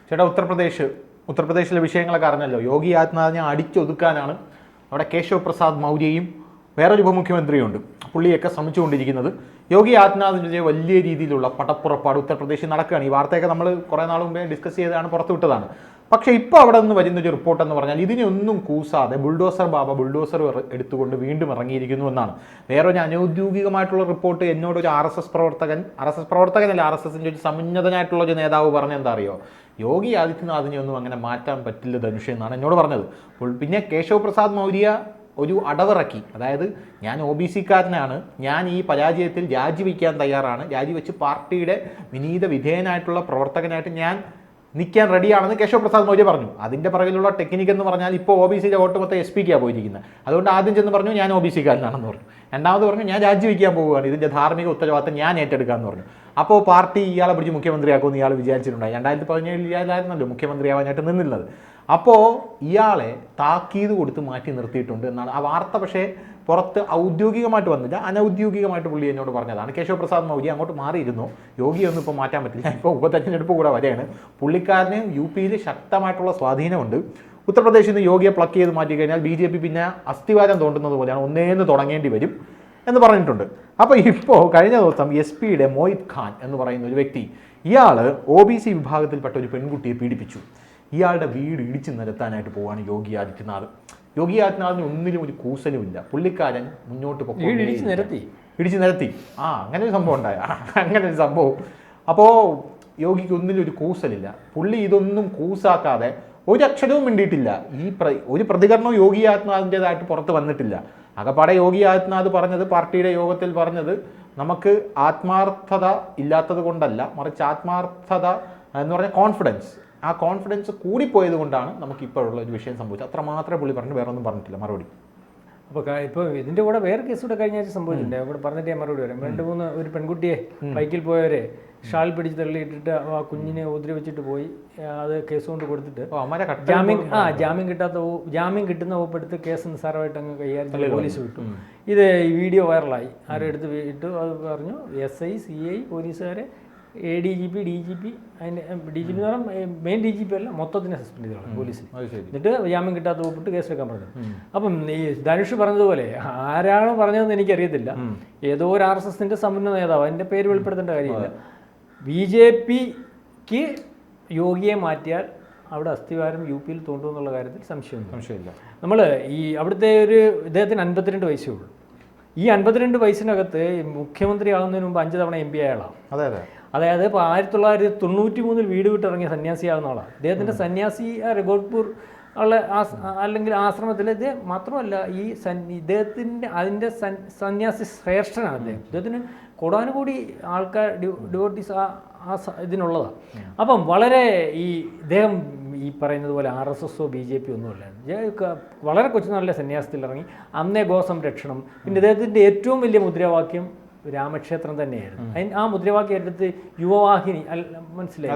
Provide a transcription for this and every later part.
ചേട്ടാ, ഉത്തർപ്രദേശിലെ വിഷയങ്ങളൊക്കെ അറിഞ്ഞല്ലോ. യോഗി ആദിത്യനാഥിനെ അടിച്ചൊതുക്കാനാണ് അവിടെ കേശവ് പ്രസാദ് മൗര്യയും വേറൊരു ഉപമുഖ്യമന്ത്രിയുണ്ട്, പുള്ളിയൊക്കെ ശ്രമിച്ചുകൊണ്ടിരിക്കുന്നത്. യോഗി ആദിത്യനാഥിൻ്റെ വലിയ രീതിയിലുള്ള പടപ്പുറപ്പാട് ഉത്തർപ്രദേശിൽ നടക്കുകയാണ്. ഈ വാർത്തയൊക്കെ നമ്മൾ കുറേ നാൾ മുമ്പേ ഡിസ്കസ് ചെയ്താണ്, പുറത്തുവിട്ടതാണ്. പക്ഷേ ഇപ്പോൾ അവിടെ നിന്ന് വരുന്നൊരു റിപ്പോർട്ട് എന്ന് പറഞ്ഞാൽ ഇതിനെയൊന്നും കൂസാതെ ബുൾഡോസർ എടുത്തുകൊണ്ട് വീണ്ടും ഇറങ്ങിയിരിക്കുന്നു എന്നാണ്. വേറൊരു അനൗദ്യോഗികമായിട്ടുള്ള റിപ്പോർട്ട് എന്നോടൊരു ആർ എസ് എസ് പ്രവർത്തകനല്ല, ആർ എസ് എസിൻ്റെ ഒരു സമുന്നതനായിട്ടുള്ള ഒരു നേതാവ് പറഞ്ഞ എന്താ അറിയോ, യോഗി ആദിത്യനാഥിനെ ഒന്നും അങ്ങനെ മാറ്റാൻ പറ്റില്ല ധനുഷ് എന്നാണ് എന്നോട് പറഞ്ഞത്. പിന്നെ കേശവ് പ്രസാദ് മൗര്യ ഒരു അടവിറക്കി, അതായത് ഞാൻ OBC കാരനാണ്, ഞാൻ ഈ പരാജയത്തിൽ രാജിവെക്കാൻ തയ്യാറാണ്, രാജിവെച്ച് പാർട്ടിയുടെ വിനീത വിധേയനായിട്ടുള്ള പ്രവർത്തകനായിട്ട് ഞാൻ നിൽക്കാൻ റെഡിയാണെന്ന് കേശവ് പ്രസാദ് മൗര്യ പറഞ്ഞു. അതിൻ്റെ പിറകിലുള്ള ടെക്നിക്ക് എന്ന് പറഞ്ഞാൽ ഇപ്പോൾ OBCയുടെ വോട്ട് മൊത്തം SP-ക്കാണ് പോയിരിക്കുന്നത്. അതുകൊണ്ട് ആദ്യം ചെന്ന് പറഞ്ഞു ഞാൻ OBC കാരനാണെന്ന് പറഞ്ഞു. രണ്ടാമത് പറഞ്ഞു ഞാൻ രാജിവെക്കാൻ പോവുകയാണ്, ഇതിൻ്റെ ധാർമ്മിക ഉത്തരവാദിത്തം ഞാൻ ഏറ്റെടുക്കാമെന്ന് പറഞ്ഞു. അപ്പോൾ പാർട്ടി ഇയാളെ പിടിച്ച് മുഖ്യമന്ത്രിയാക്കുമെന്ന് ഇയാൾ വിചാരിച്ചിട്ടുണ്ടായി. 2017 ഇയാളായിരുന്നല്ലോ മുഖ്യമന്ത്രിയാവാനായിട്ട് നിന്നുള്ളത്. അപ്പോൾ ഇയാളെ താക്കീത് കൊടുത്ത് മാറ്റി നിർത്തിയിട്ടുണ്ട് എന്നാണ് ആ വാർത്ത. പക്ഷേ പുറത്ത് ഔദ്യോഗികമായിട്ട് വന്നില്ല, അനൗദ്യോഗികമായിട്ട് പുള്ളി എന്നോട് പറഞ്ഞതാണ്. കേശവ് പ്രസാദ് മൗര്യ അങ്ങോട്ട് മാറിയിരുന്നു, യോഗിയൊന്നും ഇപ്പോൾ മാറ്റാൻ പറ്റില്ല, ഇപ്പോൾ ഉപതെരഞ്ഞെടുപ്പ് കൂടെ വരെയാണ്. പുള്ളിക്കാരന് UP-യിൽ ശക്തമായിട്ടുള്ള സ്വാധീനമുണ്ട്. ഉത്തർപ്രദേശിൽ നിന്ന് യോഗിയെ പ്ലക്ക് ചെയ്ത് മാറ്റി കഴിഞ്ഞാൽ BJP പിന്നെ അസ്ഥിവാരം തോണ്ടുന്നത് പോലെയാണ്, ഒന്നേന്ന് തുടങ്ങേണ്ടി വരും എന്ന് പറഞ്ഞിട്ടുണ്ട്. അപ്പോൾ ഇപ്പോൾ കഴിഞ്ഞ ദിവസം SP-യുടെ മോഹിത് ഖാൻ എന്ന് പറയുന്ന ഒരു വ്യക്തി, ഇയാൾ OBC വിഭാഗത്തിൽപ്പെട്ട ഒരു പെൺകുട്ടിയെ പീഡിപ്പിച്ചു. ഇയാളുടെ വീട് ഇടിച്ചു നിരത്താനായിട്ട് പോവാണ് യോഗി ആദിത്യനാഥ്. യോഗി ആദിത്യനാഥിന് ഒന്നിലും ഒരു കൂസലുമില്ല. പുള്ളിക്കാരൻ മുന്നോട്ട് ഇടിച്ചു നിരത്തി. അങ്ങനെ ഒരു സംഭവം ഉണ്ടായ, അങ്ങനെ ഒരു സംഭവം. അപ്പോൾ യോഗിക്ക് ഒന്നിലും ഒരു കൂസലില്ല. പുള്ളി ഇതൊന്നും കൂസാക്കാതെ ഒരക്ഷരവും മിണ്ടിയിട്ടില്ല. ഒരു പ്രതികരണവും യോഗി ആദിത്യനാഥിൻ്റെതായിട്ട് പുറത്ത് വന്നിട്ടില്ല. അകപ്പാടെ യോഗി ആദിത്യനാഥ് പറഞ്ഞത്, പാർട്ടിയുടെ യോഗത്തിൽ പറഞ്ഞത്, നമുക്ക് ആത്മാർത്ഥത ഇല്ലാത്തത് കൊണ്ടല്ല, മറിച്ച് ആത്മാർത്ഥത എന്ന് പറഞ്ഞാൽ കോൺഫിഡൻസ്, ആ കോൺഫിഡൻസ് കൂടിപ്പോയത് കൊണ്ടാണ് നമുക്ക് ഇപ്പോഴുള്ള ഒരു വിഷയം സംഭവിച്ചത്. അത്ര മാത്രമേ പുള്ളി പറഞ്ഞു, വേറെ ഒന്നും പറഞ്ഞിട്ടില്ല മറുപടി. അപ്പോൾ ഇതിൻ്റെ കൂടെ വേറെ കേസ് കൂടെ കഴിഞ്ഞ ആഴ്ച സംഭവിച്ചിട്ടുണ്ട്. അവിടെ പറഞ്ഞിട്ട് ഞാൻ മറുപടി വരാം. 2-3 ഒരു പെൺകുട്ടിയെ ബൈക്കിൽ പോയവരെ ഷാൾ പിടിച്ച് തള്ളിയിട്ടിട്ട് ആ കുഞ്ഞിനെ ഉപദ്രവിച്ചിട്ട് പോയി. അത് കേസ് കൊണ്ട് കൊടുത്തിട്ട് ജാമ്യം കിട്ടുന്ന വകുപ്പെടുത്ത് കേസ് നിസ്സാരമായിട്ട് അങ്ങ് കൈകാര്യം പോലീസ് വിട്ടു. ഇത് ഈ വീഡിയോ വൈറലായി, ആരും എടുത്ത് വിട്ടു. അത് പറഞ്ഞു SI CI പോലീസുകാരെ ADGP DGP, അതിൻ്റെ DGP എന്ന് പറഞ്ഞാൽ മെയിൻ DGP അല്ല, മൊത്തത്തിനെ സസ്പെൻഡ് ചെയ്തോളാം പോലീസിൽ. എന്നിട്ട് ജാമ്യം കിട്ടാത്ത വകുപ്പിട്ട് കേസെടുക്കാൻ പറഞ്ഞു. അപ്പം ഈ ധനുഷ് പറഞ്ഞതുപോലെ ആരാണ് പറഞ്ഞതെന്ന് എനിക്കറിയത്തില്ല. ഏതോ ഒരു RSSൻ്റെ സമുന്നത നേതാവ്, അതിൻ്റെ പേര് വെളിപ്പെടുത്തേണ്ട കാര്യമില്ല. BJPക്ക് യോഗിയെ മാറ്റിയാൽ അവിടെ അസ്ഥിവാരം UP-യിൽ തോണ്ടുമെന്നുള്ള കാര്യത്തിൽ സംശയമില്ല. നമ്മൾ ഈ അവിടുത്തെ ഇദ്ദേഹത്തിന് 52 വയസ്സേ ഉള്ളൂ. ഈ 52 വയസ്സിനകത്ത് മുഖ്യമന്ത്രി ആകുന്നതിന് മുമ്പ് 5 തവണ MP ആയാളാണ്. അതായത് ഇപ്പോൾ 1993 വീട് വിട്ടിറങ്ങിയ സന്യാസിയാകുന്ന ആളാണ്. അദ്ദേഹത്തിൻ്റെ സന്യാസി ഗോഡ്പൂർ ഉള്ള അല്ലെങ്കിൽ ആശ്രമത്തിൽ ഇദ്ദേഹം മാത്രമല്ല, ഇദ്ദേഹത്തിൻ്റെ അതിൻ്റെ സന്യാസി ശ്രേഷ്ഠനാണ് അദ്ദേഹം. ഇദ്ദേഹത്തിന് കോടാനുകൂടി ആൾക്കാർ ഡിവോട്ടീസ് ഇതിനുള്ളതാണ്. അപ്പം വളരെ ഇദ്ദേഹം ഈ പറയുന്നത് പോലെ RSSO BJP ഒന്നുമല്ല, വളരെ കൊച്ചുനാളിലെ സന്യാസത്തിൽ ഇറങ്ങി. അന്നേ ഗോസംരക്ഷണം. പിന്നെ ഇദ്ദേഹത്തിൻ്റെ ഏറ്റവും വലിയ മുദ്രാവാക്യം രാമക്ഷേത്രം തന്നെയായിരുന്നു. ആ മുദ്രാവാക്യം എടുത്ത് യുവവാഹിനി മനസ്സിലായി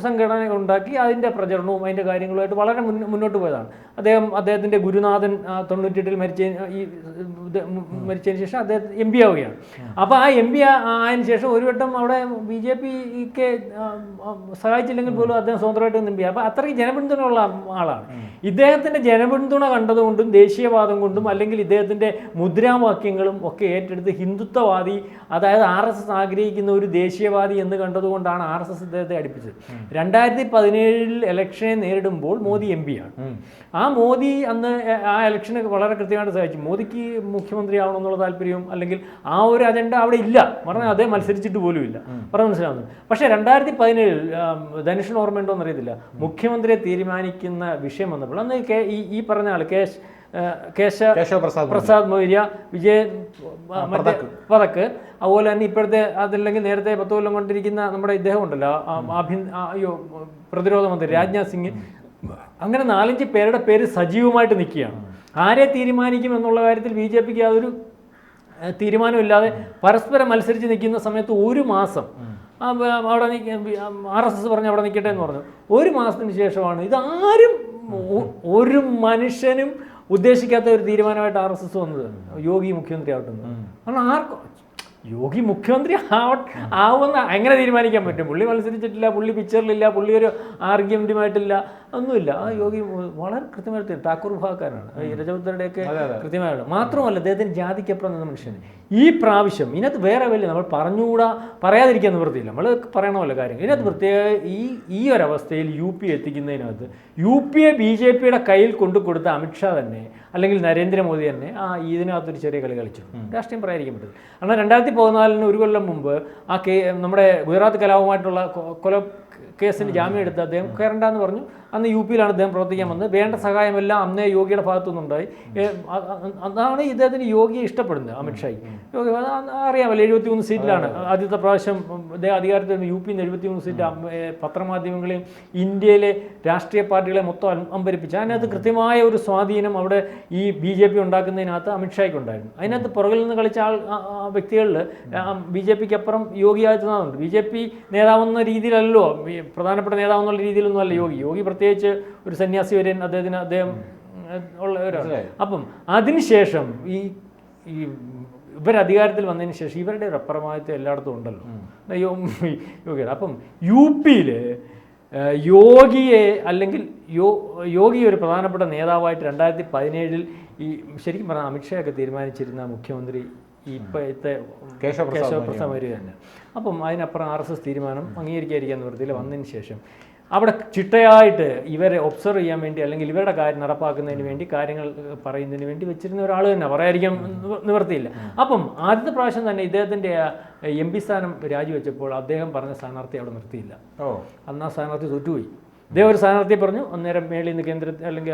സംഘടന ഉണ്ടാക്കി അതിൻ്റെ പ്രചരണവും അതിൻ്റെ കാര്യങ്ങളുമായിട്ട് വളരെ മുന്നോട്ട് പോയതാണ്. അദ്ദേഹത്തിൻ്റെ ഗുരുനാഥൻ 98 മരിച്ചതിന് ശേഷം അദ്ദേഹം MP ആവുകയാണ്. അപ്പോൾ ആ MP ആയതിനു ശേഷം ഒരു വട്ടം അവിടെ BJPക്ക് സഹായിച്ചില്ലെങ്കിൽ പോലും അദ്ദേഹം സ്വതന്ത്രമായിട്ട് MP. അപ്പോൾ അത്രയും ജനപിന്തുണയുള്ള ആളാണ്. ഇദ്ദേഹത്തിൻ്റെ ജനപിന്തുണ കണ്ടതുകൊണ്ടും ദേശീയവാദം കൊണ്ടും അല്ലെങ്കിൽ ഇദ്ദേഹത്തിൻ്റെ മുദ്രാവാക്യങ്ങളും ഒക്കെ ഏറ്റെടുത്ത് ഹിന്ദുത്വവാദി, അതായത് RSS ആഗ്രഹിക്കുന്ന ഒരു ദേശീയവാദി എന്ന് കണ്ടതുകൊണ്ടാണ് RSS ഇദ്ദേഹത്തെ അടുപ്പിച്ചത്. 2017 ഇലക്ഷനെ നേരിടുമ്പോൾ മോദി MP ആണ്. ആ മോദി അന്ന് ആ ഇലക്ഷനെ വളരെ കൃത്യമായിട്ട് സഹായിച്ചു. മോദിക്ക് മുഖ്യമന്ത്രി ആവണമെന്നുള്ള താല്പര്യവും അല്ലെങ്കിൽ ആ ഒരു അജണ്ട അവിടെ ഇല്ല, പറഞ്ഞാൽ അദ്ദേഹം മത്സരിച്ചിട്ട് പോലും ഇല്ല, പറഞ്ഞ് മനസ്സിലാവുന്നത്. പക്ഷേ 2017 ധനുഷിന് ഓർമ്മയുണ്ടോ എന്നറിയത്തില്ല, മുഖ്യമന്ത്രിയെ തീരുമാനിക്കുന്ന വിഷയം വന്നപ്പോൾ അന്ന് ഈ പറഞ്ഞ ആൾ കേശവ് പ്രസാദ് മൗര്യ, വിജയ് പതക്ക്, അതുപോലെ തന്നെ ഇപ്പോഴത്തെ അതല്ലെങ്കിൽ നേരത്തെ 10 കൊല്ലം കൊണ്ടിരിക്കുന്ന നമ്മുടെ ഇദ്ദേഹം ഉണ്ടല്ലോ, പ്രതിരോധ മന്ത്രി രാജ്നാഥ് സിംഗ്, അങ്ങനെ 4-5 പേരുടെ പേര് സജീവമായിട്ട് നിൽക്കുകയാണ്. ആരെ തീരുമാനിക്കും എന്നുള്ള കാര്യത്തിൽ BJPക്ക് യാതൊരു തീരുമാനമില്ലാതെ പരസ്പരം മത്സരിച്ച് നിൽക്കുന്ന സമയത്ത് ഒരു മാസം അവിടെ RSS പറഞ്ഞ് അവിടെ നിൽക്കട്ടെ എന്ന് പറഞ്ഞു. ഒരു മാസത്തിന് ശേഷമാണ് ഇതാരും ഒരു മനുഷ്യനും ഉദ്ദേശിക്കാത്ത ഒരു തീരുമാനമായിട്ട് RSS വന്നത്, യോഗി മുഖ്യമന്ത്രി ആവട്ടെ. കാരണം യോഗി മുഖ്യമന്ത്രി ആവുമെന്ന് എങ്ങനെ തീരുമാനിക്കാൻ പറ്റും? പുള്ളി മത്സരിച്ചിട്ടില്ല, പുള്ളി പിക്ചറിലില്ല, പുള്ളി ഒരു ആർഗ്യുമെന്റുമായിട്ടില്ല, ഒന്നുമില്ല. ആ യോഗി വളരെ കൃത്യമായിട്ട് ഠാക്കൂർ വിഭാഗക്കാരാണ്, ഈ രജപുത്രയുടെയൊക്കെ കൃത്യമായിട്ട്. മാത്രമല്ല അദ്ദേഹത്തിന് ജാതിക്കപ്പുറം നിന്ന മനുഷ്യന് ഈ പ്രാവശ്യം ഇതിനകത്ത് വേറെ വലിയ നമ്മൾ പറയാതിരിക്കാൻ നിവൃത്തിയില്ല, നമ്മൾ പറയണമല്ലോ കാര്യം. ഇതിനകത്ത് പ്രത്യേക ഈ ഒരവസ്ഥയിൽ യു പി എത്തിക്കുന്നതിനകത്ത് യു പിയെ BJPയുടെ കയ്യിൽ കൊടുത്ത അമിത്ഷാ തന്നെ അല്ലെങ്കിൽ നരേന്ദ്രമോദി തന്നെ ഇതിനകത്തൊരു ചെറിയ കളി കളിച്ചു. രാഷ്ട്രീയം പറയാതിരിക്കാൻ പറ്റില്ല. കാരണം 2014 ഒരു കൊല്ലം മുമ്പ് നമ്മുടെ ഗുജറാത്ത് കലാപവുമായിട്ടുള്ള കൊല കേസിന് ജാമ്യം എടുത്ത് അദ്ദേഹം കയറണ്ടെന്ന് പറഞ്ഞു. അന്ന് യു പിയിലാണ് അദ്ദേഹം പ്രവർത്തിക്കാൻ വന്നത്. വേണ്ട സഹായമെല്ലാം അന്നേ യോഗിയുടെ ഭാഗത്തുനിന്നുണ്ടായി. അതാണ് ഇദ്ദേഹത്തിന് യോഗിയെ ഇഷ്ടപ്പെടുന്നത്, അമിത്ഷായി. യോഗി അറിയാമല്ലോ, 73 സീറ്റിലാണ് ആദ്യത്തെ പ്രാവശ്യം അദ്ദേഹം അധികാരത്തിൽ നിന്ന്. യു പിന്ന് 73 സീറ്റ് പത്രമാധ്യമങ്ങളെയും ഇന്ത്യയിലെ രാഷ്ട്രീയ പാർട്ടികളെ മൊത്തം അമ്പരിപ്പിച്ചു. അതിനകത്ത് കൃത്യമായ ഒരു സ്വാധീനം അവിടെ ഈ BJP ഉണ്ടാക്കുന്നതിനകത്ത് അമിത്ഷായ്ക്ക് ഉണ്ടായിരുന്നു. അതിനകത്ത് പുറകിൽ നിന്ന് കളിച്ച വ്യക്തികളിൽ BJPക്ക് അപ്പുറം യോഗി ആദിത്യനാഥുണ്ട്. BJP നേതാവെന്ന രീതിയിലല്ലോ, പ്രധാനപ്പെട്ട നേതാവെന്നുള്ള രീതിയിലൊന്നും അല്ല യോഗി പ്രത്യേകിച്ച് ഒരു സന്യാസി വരെ അദ്ദേഹം ഉള്ള ഒരാളാണ്. അപ്പം അതിനുശേഷം ഈ ഇവരധികാരത്തിൽ വന്നതിന് ശേഷം ഇവരുടെ ഒരു അപ്രമാദിത്വം എല്ലായിടത്തും ഉണ്ടല്ലോ യോഗിയുടെ. അപ്പം യു പിയിൽ യോഗിയെ അല്ലെങ്കിൽ യോഗി ഒരു പ്രധാനപ്പെട്ട നേതാവായിട്ട് 2017 ഈ ശരിക്കും പറഞ്ഞാൽ അമിത്ഷായൊക്കെ തീരുമാനിച്ചിരുന്ന മുഖ്യമന്ത്രി ഇപ്പോഴത്തെ കേശവപ്രസാദ് മൗര്യ തന്നെ. അപ്പം അതിനപ്പുറം RSS തീരുമാനം അംഗീകരിക്കാതിരിക്കാൻ നിവൃത്തിയിൽ വന്നതിന് ശേഷം അവിടെ ചിട്ടയായിട്ട് ഇവരെ ഒബ്സർവ് ചെയ്യാൻ വേണ്ടി അല്ലെങ്കിൽ ഇവരുടെ കാര്യം നടപ്പാക്കുന്നതിന് വേണ്ടി കാര്യങ്ങൾ പറയുന്നതിന് വേണ്ടി വെച്ചിരുന്ന ഒരാൾ തന്നെ, പറയാതിരിക്കാൻ നിവൃത്തിയില്ല. അപ്പം ആദ്യത്തെ പ്രാവശ്യം തന്നെ ഇദ്ദേഹത്തിൻ്റെ MP സ്ഥാനം രാജിവെച്ചപ്പോൾ അദ്ദേഹം പറഞ്ഞ സ്ഥാനാർത്ഥി അവിടെ നിർത്തിയില്ല. അന്ന് ആ സ്ഥാനാർത്ഥി തോറ്റുപോയി. ഇദ്ദേഹം ഒരു സ്ഥാനാർത്ഥിയെ പറഞ്ഞു, അന്നേരം മേളിൽ നിന്ന് കേന്ദ്രത്തിൽ അല്ലെങ്കിൽ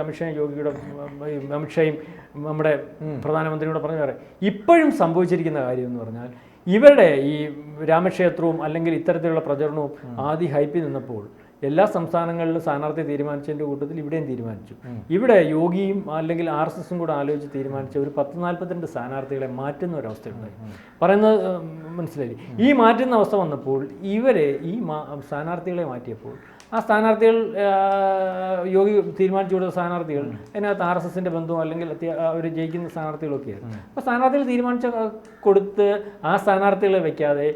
അമിത്ഷായും നമ്മുടെ പ്രധാനമന്ത്രിയോട് പറഞ്ഞു പറയാം. ഇപ്പോഴും സംഭവിച്ചിരിക്കുന്ന കാര്യം എന്ന് പറഞ്ഞാൽ ഇവരുടെ ഈ രാമക്ഷേത്രവും അല്ലെങ്കിൽ ഇത്തരത്തിലുള്ള പ്രചരണവും ആദ്യം ഹൈപ്പിൽ നിന്നപ്പോൾ എല്ലാ സംസ്ഥാനങ്ങളിലും സ്ഥാനാർത്ഥി തീരുമാനിച്ചതിൻ്റെ കൂട്ടത്തിൽ ഇവിടെയും തീരുമാനിച്ചു. ഇവിടെ യോഗിയും അല്ലെങ്കിൽ RSSും കൂടെ ആലോചിച്ച് തീരുമാനിച്ച ഒരു 10-42 സ്ഥാനാർത്ഥികളെ മാറ്റുന്ന ഒരവസ്ഥയുണ്ടായി. പറയുന്നത് മനസ്സിലായി. ഈ മാറ്റുന്ന അവസ്ഥ വന്നപ്പോൾ ഇവരെ ഈ സ്ഥാനാർത്ഥികളെ മാറ്റിയപ്പോൾ ആ സ്ഥാനാർത്ഥികൾ യോഗി തീരുമാനിച്ചു കൊടുത്ത സ്ഥാനാർത്ഥികൾ അതിനകത്ത് RSSൻ്റെ ബന്ധവും അല്ലെങ്കിൽ അവർ ജയിക്കുന്ന സ്ഥാനാർത്ഥികളൊക്കെയായിരുന്നു. അപ്പോൾ സ്ഥാനാർത്ഥികൾ തീരുമാനിച്ച കൊടുത്ത് ആ സ്ഥാനാർത്ഥികളെ വയ്ക്കാതെ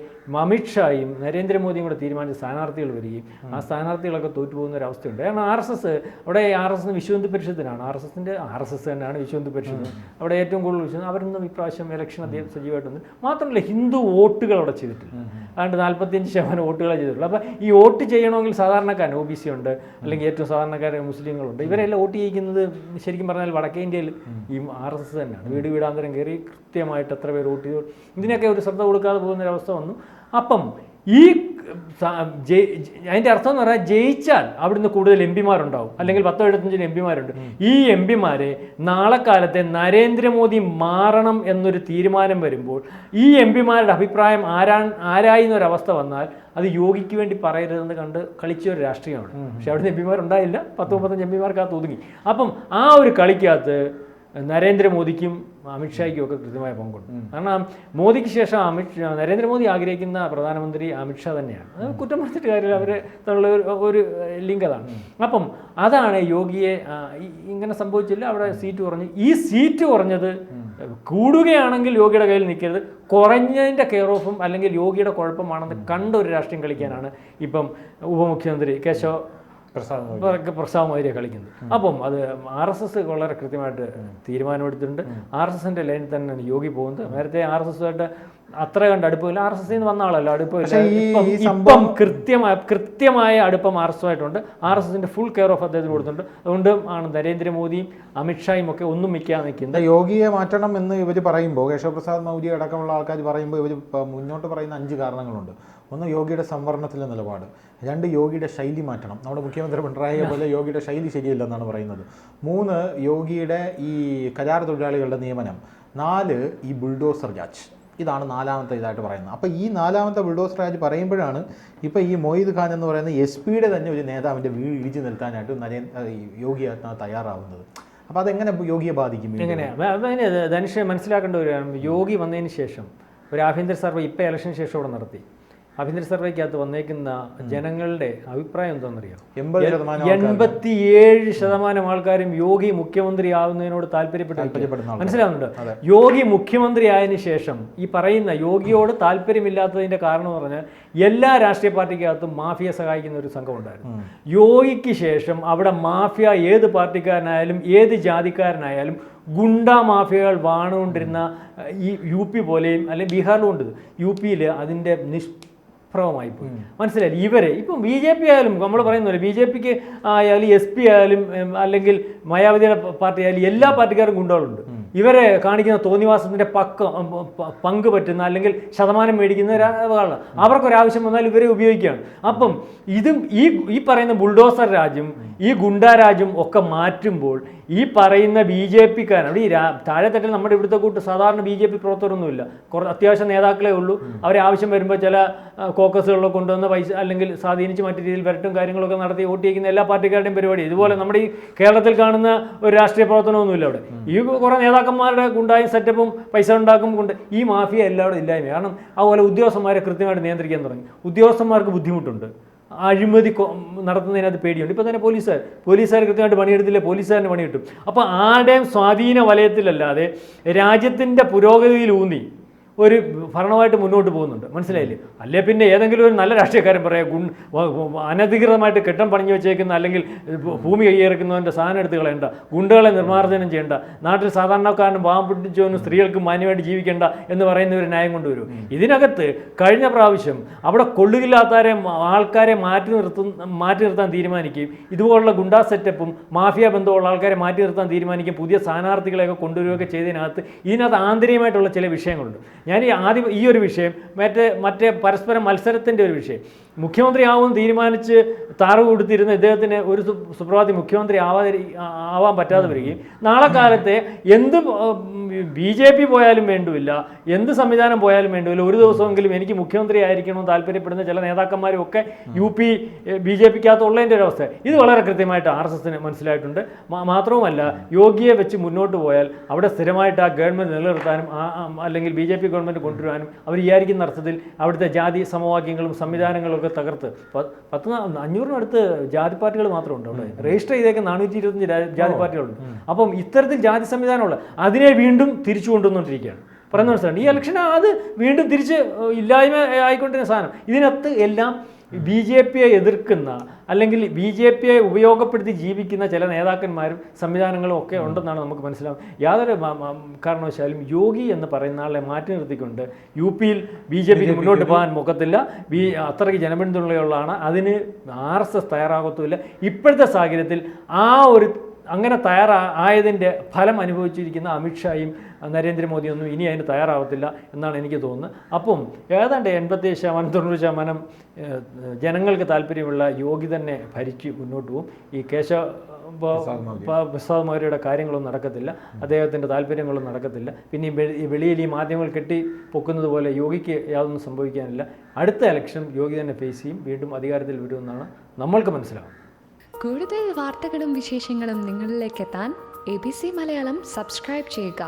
അമിത്ഷായും നരേന്ദ്രമോദിയും കൂടെ തീരുമാനിച്ച സ്ഥാനാർത്ഥികൾ വരികയും ആ സ്ഥാനാർത്ഥികളൊക്കെ തോറ്റുപോകുന്ന ഒരു അവസ്ഥയുണ്ട്. കാരണം RSS അവിടെ RSSന് വിശ്വഹിന്ദു പരിഷത്തിനാണ്, RSS തന്നെയാണ് വിശ്വഹിന്ദു പരിഷത്ത് അവിടെ ഏറ്റവും കൂടുതൽ വിശ്വസിക്കുന്നത്. അവരൊന്നും ഇപ്രാവശ്യം ഇലക്ഷൻ അധികം സജീവമായിട്ടൊന്നും. മാത്രമല്ല ഹിന്ദു വോട്ടുകൾ അവിടെ ചെയ്തിട്ടില്ല. അതുകൊണ്ട് 45% വോട്ടുകളെ ചെയ്തിട്ടുള്ളൂ. അപ്പോൾ ഈ വോട്ട് ചെയ്യണമെങ്കിൽ സാധാരണക്കാരൻ OBC ഉണ്ട്, അല്ലെങ്കിൽ ഏറ്റവും സാധാരണക്കാരായ മുസ്ലിങ്ങളുണ്ട്. ഇവരെല്ലാം വോട്ട് ചെയ്യിക്കുന്നത് ശരിക്കും പറഞ്ഞാൽ വടക്കേ ഇന്ത്യയിൽ ഈ RSS തന്നെയാണ്. വീടാന്തരം കയറി കൃത്യമായിട്ട് എത്ര പേര് വോട്ട് ചെയ്തു, ഇതിനൊക്കെ ഒരു ശ്രദ്ധ കൊടുക്കാതെ പോകുന്നൊരവസ്ഥ വന്നു. അപ്പം ഈ അതിൻ്റെ അർത്ഥം എന്ന് പറഞ്ഞാൽ ജയിച്ചാൽ അവിടുന്ന് കൂടുതൽ MP-മാരുണ്ടാവും, അല്ലെങ്കിൽ 10-75 MP-മാരുണ്ട്. ഈ MP-മാരെ നാളെ കാലത്തെ നരേന്ദ്രമോദി മാറണം എന്നൊരു തീരുമാനം വരുമ്പോൾ ഈ MP-മാരുടെ അഭിപ്രായം ആരായി എന്നൊരവസ്ഥ വന്നാൽ അത് യോഗിക്ക് വേണ്ടി പറയരുതെന്ന് കണ്ട് കളിച്ച ഒരു രാഷ്ട്രീയമാണ്. പക്ഷെ അവിടുന്ന് MP-മാരുണ്ടായില്ല, 10-35 MP-മാർക്കകത്ത് ഒതുങ്ങി. അപ്പം ആ ഒരു കളിക്കകത്ത് നരേന്ദ്രമോദിക്കും അമിത്ഷായ്ക്കും ഒക്കെ കൃത്യമായ പങ്കുണ്ട്. കാരണം മോദിക്ക് ശേഷം നരേന്ദ്രമോദി ആഗ്രഹിക്കുന്ന പ്രധാനമന്ത്രി അമിത്ഷാ തന്നെയാണ്. അത് കുറ്റം പറഞ്ഞിട്ട് കാര്യമില്ല, അവർ തമ്മിലുള്ള ഒരു ലിങ്ക് അതാണ്. അപ്പം അതാണ് യോഗിയെ ഇങ്ങനെ സംഭവിച്ചില്ല, അവിടെ സീറ്റ് കുറഞ്ഞു. ഈ സീറ്റ് കുറഞ്ഞത് കൂടുകയാണെങ്കിൽ യോഗിയുടെ കയ്യിൽ നിൽക്കരുത്, കുറഞ്ഞതിൻ്റെ കെയർ ഓഫും അല്ലെങ്കിൽ യോഗിയുടെ കുഴപ്പമാണെന്ന് കണ്ട ഒരു രാഷ്ട്രീയം കളിക്കാനാണ് ഇപ്പം ഉപമുഖ്യമന്ത്രി പ്രസാദ് മൗര്യ കളിക്കുന്നത്. അപ്പം അത് RSS വളരെ കൃത്യമായിട്ട് തീരുമാനമെടുത്തിട്ടുണ്ട്. RSSൻ്റെ ലൈനിൽ തന്നെയാണ് യോഗി പോകുന്നത്. നേരത്തെ RSSുമായിട്ട് അത്ര കണ്ട് അടുപ്പമില്ല, RSSൽ നിന്ന് വന്ന ആളല്ല, അടുപ്പമില്ല. ഇപ്പം കൃത്യമായ അടുപ്പം RSSുമായിട്ടുണ്ട്. RSSൻ്റെ ഫുൾ കെയർ ഓഫ് അദ്ദേഹത്തിന് കൊടുത്തിട്ടുണ്ട്. അതുകൊണ്ട് ആണ് നരേന്ദ്രമോദിയും അമിത്ഷായും ഒക്കെ ഒന്നും മിക്കാൻ നിൽക്കുന്നത്. യോഗിയെ മാറ്റണം എന്ന് ഇവർ പറയുമ്പോൾ, കേശവപ്രസാദ് മൗര്യ അടക്കമുള്ള ആൾക്കാർ പറയുമ്പോൾ ഇവർ മുന്നോട്ട് പറയുന്ന 5 കാരണങ്ങളുണ്ട്. ഒന്ന്, യോഗിയുടെ സംവരണത്തിലെ നിലപാട്. 2, യോഗിയുടെ ശൈലി മാറ്റണം. നമ്മുടെ മുഖ്യമന്ത്രി പിണറായിയെ പോലെ യോഗിയുടെ ശൈലി ശരിയല്ലെന്നാണ് പറയുന്നത്. 3, യോഗിയുടെ ഈ കരാർ തൊഴിലാളികളുടെ നിയമനം. 4, ഈ ബുൾഡോസർ രാജ്. ഇതാണ് 4ാമത്തെ ഇതായിട്ട് പറയുന്നത്. അപ്പോൾ ഈ 4ാമത്തെ ബുൾഡോസർ രാജ് പറയുമ്പോഴാണ് ഇപ്പോൾ ഈ മൊയ്ത് ഖാൻ എന്ന് പറയുന്ന SP-യുടെ തന്നെ ഒരു നേതാവിൻ്റെ വീട് ഇടിച്ചു നിൽക്കാനായിട്ട് യോഗി ആദിത്യനാഥ് തയ്യാറാവുന്നത്. അപ്പോൾ അതെങ്ങനെ യോഗിയെ ബാധിക്കും? എങ്ങനെയാണ് ധനുഷ് മനസ്സിലാക്കേണ്ട ഒരു യോഗി വന്നതിന് ശേഷം ഒരു ആഭ്യന്തര സർവേ ഇപ്പോൾ ഇലക്ഷന് ശേഷം ഇവിടെ നടത്തി. ആഭ്യന്തര സർവേക്കകത്ത് വന്നേക്കുന്ന ജനങ്ങളുടെ അഭിപ്രായം എന്താണെന്നറിയാം? 87% ആൾക്കാരും യോഗി മുഖ്യമന്ത്രി ആവുന്നതിനോട് താല്പര്യപ്പെടുന്നു. മനസ്സിലാവുന്നുണ്ട്? യോഗി മുഖ്യമന്ത്രി ആയതിനു ശേഷം ഈ പറയുന്ന യോഗിയോട് താല്പര്യമില്ലാത്തതിന്റെ കാരണം എന്ന് പറഞ്ഞാൽ എല്ലാ രാഷ്ട്രീയ പാർട്ടിക്കകത്തും മാഫിയ സഹായിക്കുന്ന ഒരു സംഘം ഉണ്ടായിരുന്നു. യോഗിക്ക് ശേഷം അവിടെ മാഫിയ ഏത് പാർട്ടിക്കാരനായാലും ഏത് ജാതിക്കാരനായാലും ഗുണ്ട മാഫിയകൾ വാണുകൊണ്ടിരുന്ന ഈ UP പോലെയും അല്ലെങ്കിൽ ബീഹാറിലും ഉണ്ട്. UP അതിൻ്റെ നിഷ്പ്രഭമായി പോയി. മനസ്സിലായി? ഇവരെ ഇപ്പം BJP ആയാലും നമ്മൾ പറയുന്നില്ല, BJPക്ക് ആയാലും SP ആയാലും അല്ലെങ്കിൽ മായാവതിയുടെ പാർട്ടി ആയാലും എല്ലാ പാർട്ടിക്കാരും ഗുണ്ടകളുണ്ട്. ഇവരെ കാണിക്കുന്ന തോന്നിവാസത്തിൻ്റെ പങ്ക് പറ്റുന്ന അല്ലെങ്കിൽ ശതമാനം മേടിക്കുന്ന ഒരാളാണ്. അവർക്കൊരാവശ്യം വന്നാൽ ഇവരെ ഉപയോഗിക്കുകയാണ്. അപ്പം ഇതും ഈ പറയുന്ന ബുൾഡോസർ രാജ്യം ഈ ഗുണ്ടാരാജ്യം ഒക്കെ മാറ്റുമ്പോൾ ഈ പറയുന്ന BJPക്കാരാണ്. ഈ താഴെത്തട്ടിൽ നമ്മുടെ ഇവിടുത്തെ കൂട്ട് സാധാരണ BJP പ്രവർത്തകരൊന്നുമില്ല. അത്യാവശ്യം നേതാക്കളേ ഉള്ളൂ. അവരെ ആവശ്യം വരുമ്പോൾ ചില കോക്കസുകളിലൊക്കെ കൊണ്ടുവന്ന പൈസ അല്ലെങ്കിൽ സ്വാധീനിച്ച് മറ്റു രീതിയിൽ വരട്ടും കാര്യങ്ങളൊക്കെ നടത്തി വോട്ട് ചെയ്യുന്ന എല്ലാ പാർട്ടിക്കാരുടെയും പരിപാടി. ഇതുപോലെ നമ്മുടെ ഈ കേരളത്തിൽ കാണുന്ന ഒരു രാഷ്ട്രീയ പ്രവർത്തനമൊന്നുമില്ല അവിടെ. ഈ കുറേ നേതാക്കന്മാരുടെ ഗുണ്ടായും സെറ്റപ്പും പൈസ ഉണ്ടാക്കും കൊണ്ട് ഈ മാഫിയ എല്ലാവരും ഇല്ലായ്മ. കാരണം അതുപോലെ ഉദ്യോഗസ്ഥന്മാരെ കൃത്യമായിട്ട് നിയന്ത്രിക്കാൻ തുടങ്ങി. ഉദ്യോഗസ്ഥന്മാർക്ക് ബുദ്ധിമുട്ടുണ്ട്, അഴിമതി നടത്തുന്നതിനകത്ത് പേടിയുണ്ട്. ഇപ്പോൾ തന്നെ പോലീസുകാർ കൃത്യമായിട്ട് പണിയെടുത്തില്ലേ പോലീസുകാരന് പണി കിട്ടും. അപ്പോൾ ആരുടെയും സ്വാധീന വലയത്തിലല്ലാതെ രാജ്യത്തിൻ്റെ പുരോഗതിയിലൂന്നി ഒരു ഭരണമായിട്ട് മുന്നോട്ട് പോകുന്നുണ്ട്. മനസ്സിലായില്ലേ? അല്ലേ പിന്നെ ഏതെങ്കിലും ഒരു നല്ല രാഷ്ട്രീയക്കാരൻ പറയാം അനധികൃതമായിട്ട് കെട്ടം പണിഞ്ഞു വെച്ചേക്കുന്ന അല്ലെങ്കിൽ ഭൂമി കൈയേറക്കുന്നവൻ്റെ സാധനം എടുത്ത് കളയണ്ട, ഗുണ്ടകളെ നിർമ്മാർജ്ജനം ചെയ്യേണ്ട, നാട്ടിൽ സാധാരണക്കാരനും പാവം പിടിച്ചവനും സ്ത്രീകൾക്ക് മാന്യമായിട്ട് ജീവിക്കേണ്ട എന്ന് പറയുന്ന ഒരു ന്യായം കൊണ്ടുവരും. ഇതിനകത്ത് കഴിഞ്ഞ പ്രാവശ്യം അവിടെ കൊള്ളുകില്ലാത്ത ആൾക്കാരെ മാറ്റി നിർത്താൻ തീരുമാനിക്കുകയും ഇതുപോലുള്ള ഗുണ്ടാ സെറ്റപ്പും മാഫിയ ബന്ധമുള്ള ആൾക്കാരെ മാറ്റി നിർത്താൻ തീരുമാനിക്കുകയും പുതിയ സ്ഥാനാർത്ഥികളെയൊക്കെ കൊണ്ടുവരികയൊക്കെ ചെയ്തതിനകത്ത് ഇതിനകത്ത് ആന്തരികമായിട്ടുള്ള ചില വിഷയങ്ങളുണ്ട്. ഞാൻ ഈ ഒരു വിഷയം മറ്റേ പരസ്പര മത്സരത്തിൻ്റെ ഒരു വിഷയം, മുഖ്യമന്ത്രി ആവുമെന്ന് തീരുമാനിച്ച് താറ് കൊടുത്തിരുന്ന ഇദ്ദേഹത്തിന് ഒരു സുപ്രഭാതി മുഖ്യമന്ത്രി ആവാൻ പറ്റാതെ വരികയും നാളെ കാലത്തെ എന്ത് BJP പോയാലും വേണ്ടുമില്ല, എന്ത് സംവിധാനം പോയാലും വേണ്ടുമില്ല, ഒരു ദിവസമെങ്കിലും എനിക്ക് മുഖ്യമന്ത്രി ആയിരിക്കണമെന്ന് താല്പര്യപ്പെടുന്ന ചില നേതാക്കന്മാരും ഒക്കെ UP BJPക്കകത്ത് ഉള്ളതിൻ്റെ ഒരു അവസ്ഥ. ഇത് വളരെ കൃത്യമായിട്ട് RSSന് മനസ്സിലായിട്ടുണ്ട്. മാത്രവുമല്ല യോഗിയെ വെച്ച് മുന്നോട്ട് പോയാൽ അവിടെ സ്ഥിരമായിട്ട് ആ ഗവൺമെൻറ് നിലനിർത്താനും അല്ലെങ്കിൽ BJP ഗവൺമെൻറ് കൊണ്ടുവരാനും അവർ വിചാരിക്കുന്ന അർത്ഥത്തിൽ അവിടുത്തെ ജാതി സമവാക്യങ്ങളും സംവിധാനങ്ങളും ഒക്കെ തകർത്ത് 500-നടുത്ത് ജാതി പാർട്ടികൾ മാത്രമുണ്ട് അവിടെ. രജിസ്റ്റർ ചെയ്തേക്ക് 425 ജാതി പാർട്ടികളുണ്ട്. അപ്പം ഇത്തരത്തിൽ ജാതി സംവിധാനമുള്ള അതിനെ വീണ്ടും തിരിച്ചു കൊണ്ടുവന്നുകൊണ്ടിരിക്കുകയാണ്. പറയുന്ന മനസ്സിലാണ് ഈ ഇലക്ഷൻ അത് വീണ്ടും തിരിച്ച് ഇല്ലായ്മ ആയിക്കൊണ്ടിരുന്ന സാധനം. ഇതിനകത്ത് എല്ലാം BJPയെ എതിർക്കുന്ന അല്ലെങ്കിൽ BJPയെ ഉപയോഗപ്പെടുത്തി ജീവിക്കുന്ന ചില നേതാക്കന്മാരും സംവിധാനങ്ങളും ഒക്കെ ഉണ്ടെന്നാണ് നമുക്ക് മനസ്സിലാവും. യാതൊരു കാരണവശാലും യോഗി എന്ന് പറയുന്ന ആളെ മാറ്റി നിർത്തിക്കൊണ്ട് UPയിൽ BJPക്ക് മുന്നോട്ട് പോകാൻ മുഖത്തില്ല. അത്രയ്ക്ക് ജനപിന്തുണയുള്ളതാണ്. അതിന് RSS തയ്യാറാകത്തുമില്ല. ഇപ്പോഴത്തെ സാഹചര്യത്തിൽ അങ്ങനെ തയ്യാറായതിൻ്റെ ഫലം അനുഭവിച്ചിരിക്കുന്ന അമിത്ഷായും നരേന്ദ്രമോദിയൊന്നും ഇനി അതിന് തയ്യാറാവത്തില്ല എന്നാണ് എനിക്ക് തോന്നുന്നത്. അപ്പം ഏതാണ്ട് 80%-90% ജനങ്ങൾക്ക് താല്പര്യമുള്ള യോഗി തന്നെ ഭരിച്ച് മുന്നോട്ട് പോകും. ഈ പ്രസാദ് മൗര്യയുടെ കാര്യങ്ങളൊന്നും നടക്കത്തില്ല, അദ്ദേഹത്തിൻ്റെ താല്പര്യങ്ങളൊന്നും നടക്കത്തില്ല. പിന്നെ ഈ വെളിയിൽ ഈ മാധ്യമങ്ങൾ കെട്ടിപ്പൊക്കുന്നത് പോലെ യോഗിക്ക് യാതൊന്നും സംഭവിക്കാനില്ല. അടുത്ത ഇലക്ഷൻ യോഗി തന്നെ ഫേസ് ചെയ്യും, വീണ്ടും അധികാരത്തിൽ വരുമെന്നാണ് നമ്മൾക്ക് മനസ്സിലാവും. കൂടുതൽ വാർത്തകളും വിശേഷങ്ങളും നിങ്ങളിലേക്ക് എത്താൻ ABC മലയാളം സബ്സ്ക്രൈബ് ചെയ്യുക,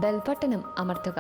ബെൽ ബട്ടണും അമർത്തുക.